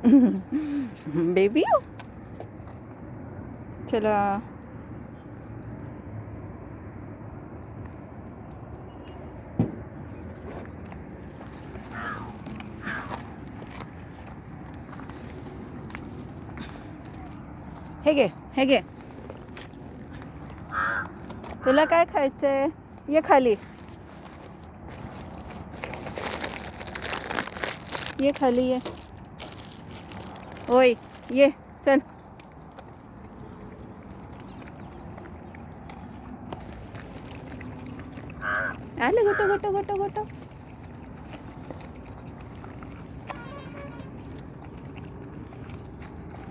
baby चला हे घे हे घे तुला काय खायचंय ये खाली ये खाली ये ओय ये चल आले गोटो गोटो गोटो गोटो